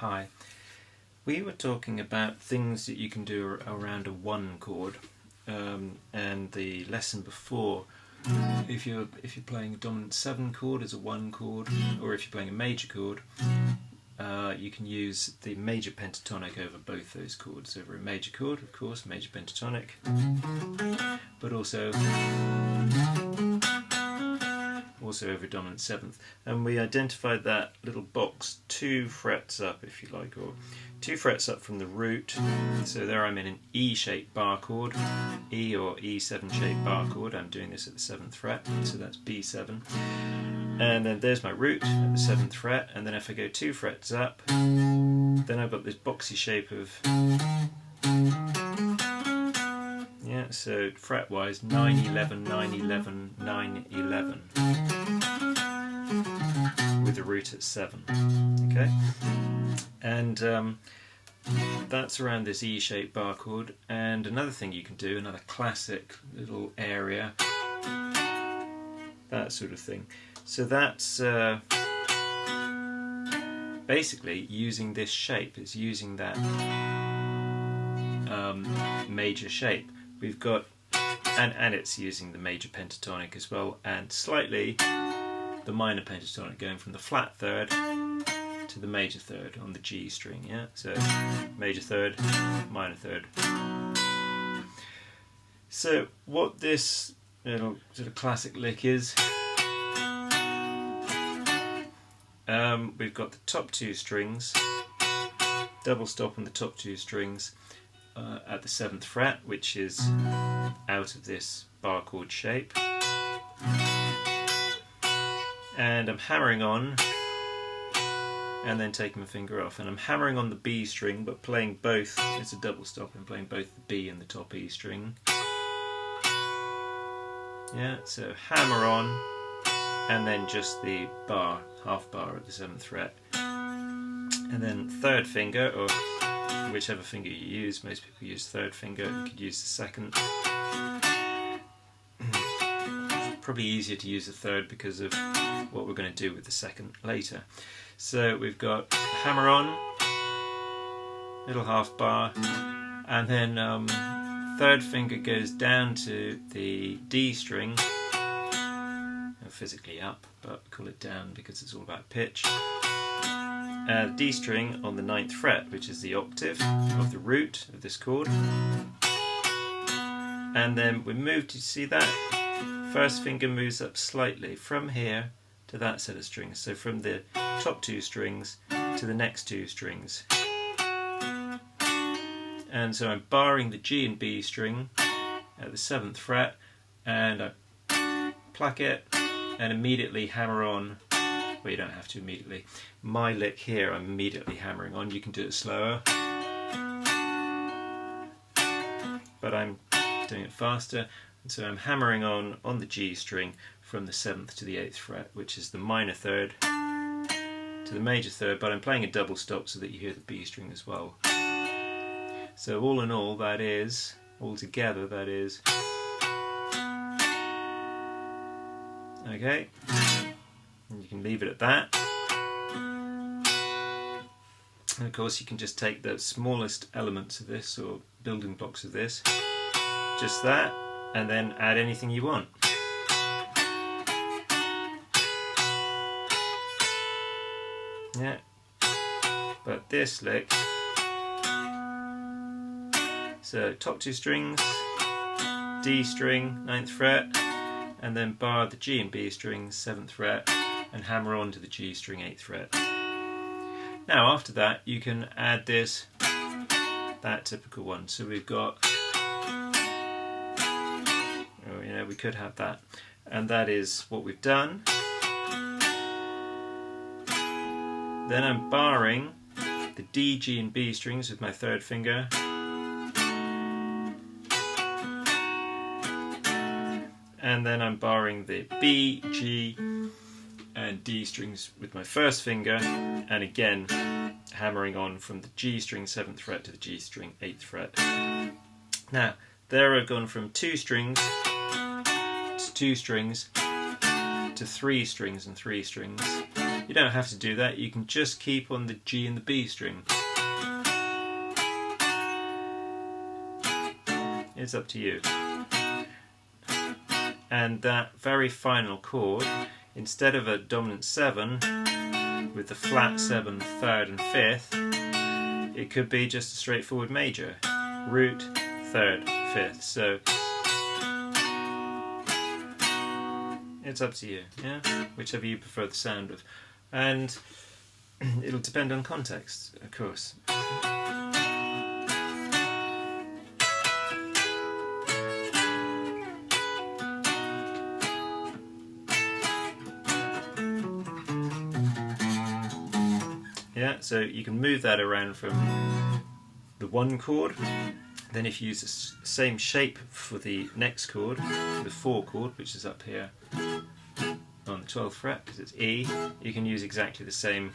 Hi. We were talking about things that you can do around a 1 chord, and the lesson before, if you're playing a dominant 7 chord as a 1 chord, or if you're playing a major chord, you can use the major pentatonic over both those chords. Over a major chord, of course, major pentatonic, but also over dominant 7th. And we identified that little box 2 frets up, if you like, or 2 frets up from the root. So there I'm in an E-shaped bar chord, E or E7 shaped bar chord. I'm doing this at the 7th fret, so that's B7. And then there's my root at the 7th fret, and then if I go 2 frets up, then I've got this boxy shape of, yeah, so fret-wise, 9, 11, 9, 11, 9, 11, with the root at 7, okay? And that's around this E-shaped bar chord. And another thing you can do, another classic little area, that sort of thing. So that's basically using this shape. It's using that major shape. We've got, and it's using the major pentatonic as well, and slightly the minor pentatonic, going from the flat third to the major third on the G string, yeah? So major third, minor third. So what this little sort of classic lick is, we've got the top 2 strings, double stop on the top 2 strings at the 7th fret, which is out of this bar chord shape, and I'm hammering on and then taking my finger off, and I'm hammering on the B string but playing both. It's a double stop, I'm playing both the B and the top E string, yeah, so hammer on and then just the bar, half bar at the 7th fret, and then 3rd finger, or whichever finger you use. Most people use 3rd finger, you could use the 2nd. Probably easier to use the 3rd because of what we're going to do with the 2nd later. So we've got hammer on, little half bar, and then 3rd finger goes down to the D string, physically up, but call it down because it's all about pitch. D string on the 9th fret, which is the octave of the root of this chord. And then we move, to see that? 1st finger moves up slightly from here to that set of strings. So from the top 2 strings to the next 2 strings. And so I'm barring the G and B string at the 7th fret, and I pluck it and immediately hammer on. Well, you don't have to immediately. My lick here, I'm immediately hammering on. You can do it slower, but I'm doing it faster. And so I'm hammering on the G string from the 7th to the 8th fret, which is the minor 3rd to the major 3rd, but I'm playing a double stop so that you hear the B string as well. So all in all, that is, altogether, that is, okay, and you can leave it at that. And of course you can just take the smallest elements of this, or building blocks of this, just that, and then add anything you want. Yeah, but this lick, so top 2 strings, D string, 9th fret, and then bar the G and B strings, 7th fret, and hammer on to the G string, 8th fret. Now after that you can add this, that typical one. So we've got, oh, you know, we could have that, and that is what we've done. Then I'm barring the D, G and B strings with my 3rd finger, and then I'm barring the B, G and D strings with my 1st finger, and again hammering on from the G string 7th fret to the G string 8th fret. Now there I've gone from 2 strings to 2 strings to 3 strings and 3 strings, You don't have to do that, you can just keep on the G and the B string. It's up to you. And that very final chord, instead of a dominant 7 with the flat 7, 3rd and 5th, it could be just a straightforward major. Root, 3rd, 5th. So it's up to you, yeah? Whichever you prefer the sound of. And it'll depend on context, of course. Yeah, so you can move that around from the 1 chord. Then if you use the same shape for the next chord, the 4 chord, which is up here on the 12th fret, because it's E, you can use exactly the same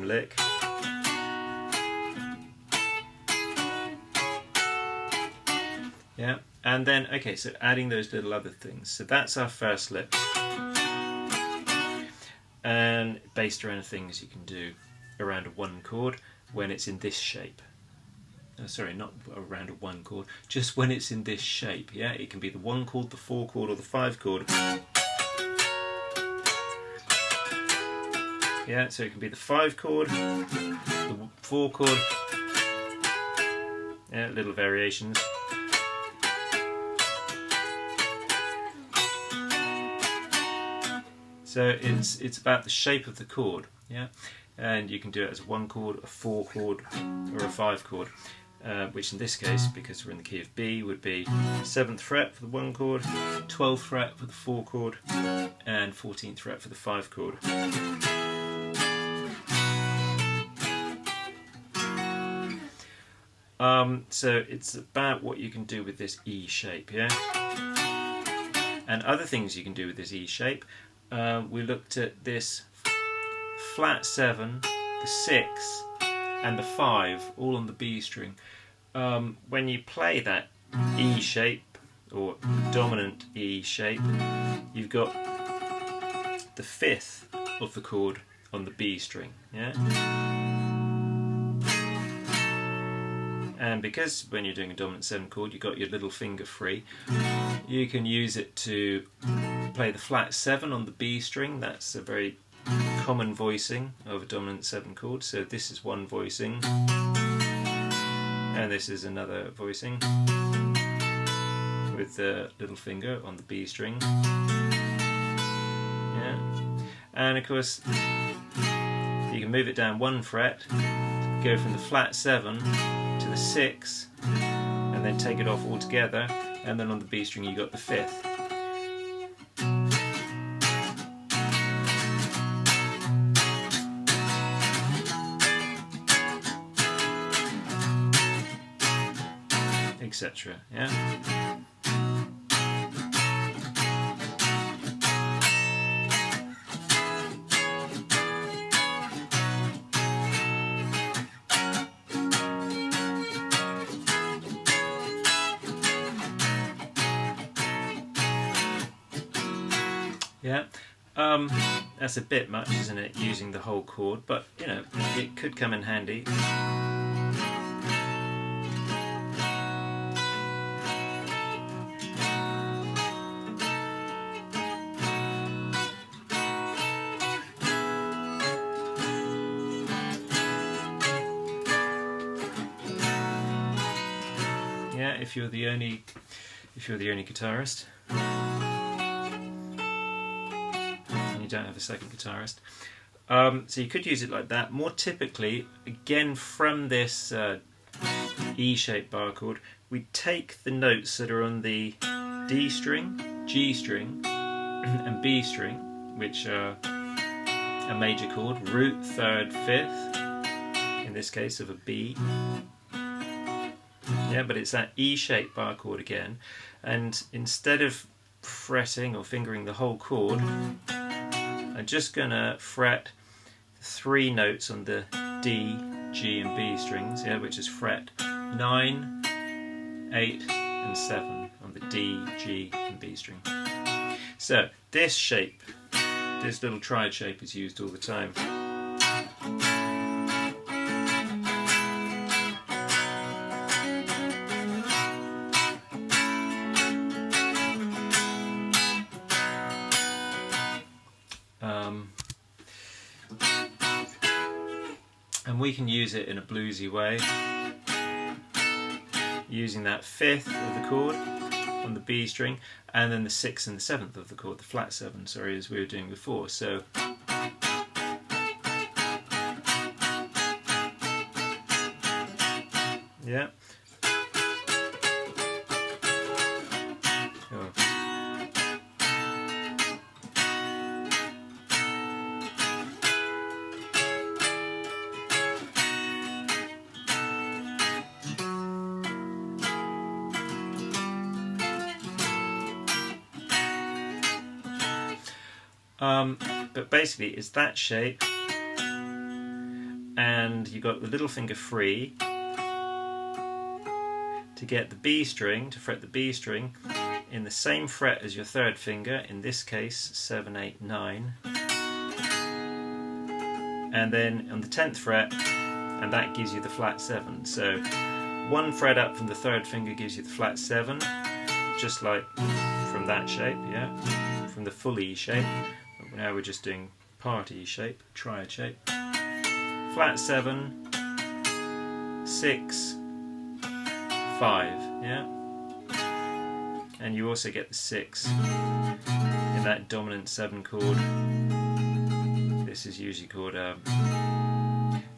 lick. Yeah, and then, okay, so adding those little other things. So that's our first lick. And based around things you can do around a 1 chord when it's in this shape. Sorry, not around a 1 chord, just when it's in this shape. Yeah, it can be the 1 chord, the 4 chord, or the 5 chord. Yeah, so it can be the 5 chord, the 4 chord. Yeah, little variations. So it's about the shape of the chord, yeah, and you can do it as a 1 chord, a 4 chord, or a 5 chord, which in this case, because we're in the key of B, would be 7th fret for the 1 chord, 12th fret for the 4 chord, and 14th fret for the 5 chord. So it's about what you can do with this E shape, yeah, and other things you can do with this E shape. We looked at this flat 7, the 6 and the 5 all on the B string. When you play that E shape or dominant E shape, you've got the 5th of the chord on the B string, yeah? And because when you're doing a dominant 7 chord you've got your little finger free, you can use it to play the flat 7 on the B string. That's a very common voicing of a dominant 7 chord. So this is one voicing, and this is another voicing with the little finger on the B string. Yeah, and of course you can move it down 1 fret, go from the flat 7 to the 6, and then take it off altogether, and then on the B string you got the 5th. Etc. Yeah. Yeah, that's a bit much, isn't it, using the whole chord, but you know, it could come in handy. Yeah, if you're the only guitarist. Don't have a second guitarist, so you could use it like that. More typically, again from this E-shaped bar chord, we take the notes that are on the D string, G string and B string, which are a major chord, root, 3rd, 5th, in this case of a B. Yeah, but it's that E-shaped bar chord again, and instead of fretting or fingering the whole chord, I'm just going to fret 3 notes on the D, G and B strings, yeah, which is fret 9, 8 and 7 on the D, G and B string. So this shape this little triad shape is used all the time. And we can use it in a bluesy way, using that 5th of the chord on the B string, and then the 6th and the 7th of the chord, the flat 7, sorry, as we were doing before. So yeah. Oh. But basically it's that shape, and you got the little finger free to get the B string, to fret the B string in the same fret as your 3rd finger, in this case 7, 8, 9, and then on the 10th fret, and that gives you the flat 7. So 1 fret up from the 3rd finger gives you the flat 7, just like from that shape, yeah, from the full E shape. Now we're just doing part E shape, triad shape. Flat 7, 6, 5, yeah? And you also get the 6 in that dominant 7 chord. This is usually called a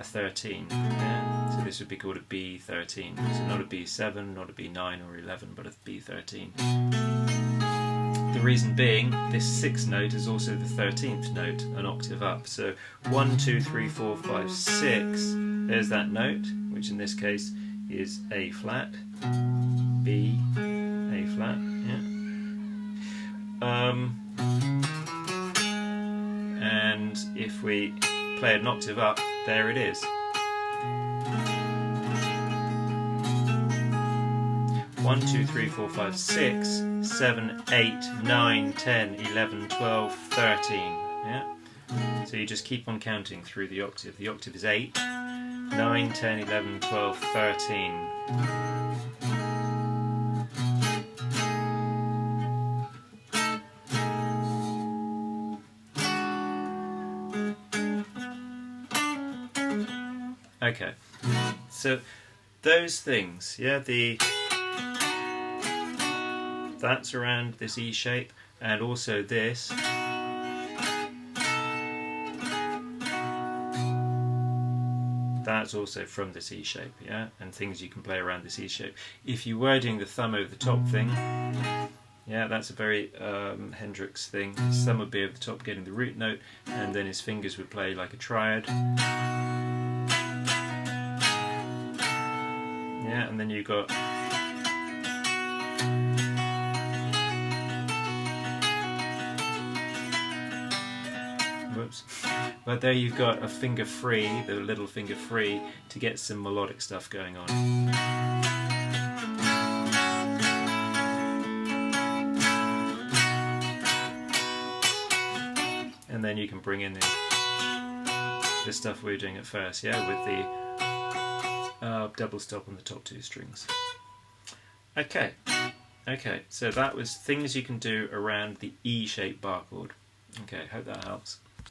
13, yeah? So this would be called a B13. So not a B7, not a B9 or 11, but a B13. The reason being, this 6th note is also the 13th note, an octave up. So 1, 2, 3, 4, 5, 6, there's that note, which in this case is A flat, B, A flat, yeah. And if we play an octave up, there it is. 1, 2, 3, 4, 5, 6, 7, 8, 9, 10, 11, 12, 13. Yeah? So you just keep on counting through the octave. The octave is 8, 9, 10, 11, 12, 13. Okay, so those things, yeah, that's around this E shape, and also this. That's also from this E shape, yeah, and things you can play around this E shape. If you were doing the thumb over the top thing, yeah, that's a very Hendrix thing. His thumb would be over the top getting the root note, and then his fingers would play like a triad. Yeah, and then you've got whoops. But there you've got a finger free, the little finger free, to get some melodic stuff going on. And then you can bring in the stuff we were doing at first, yeah, with the double stop on the top 2 strings. Okay, so that was things you can do around the E-shaped bar chord. Okay, hope that helps.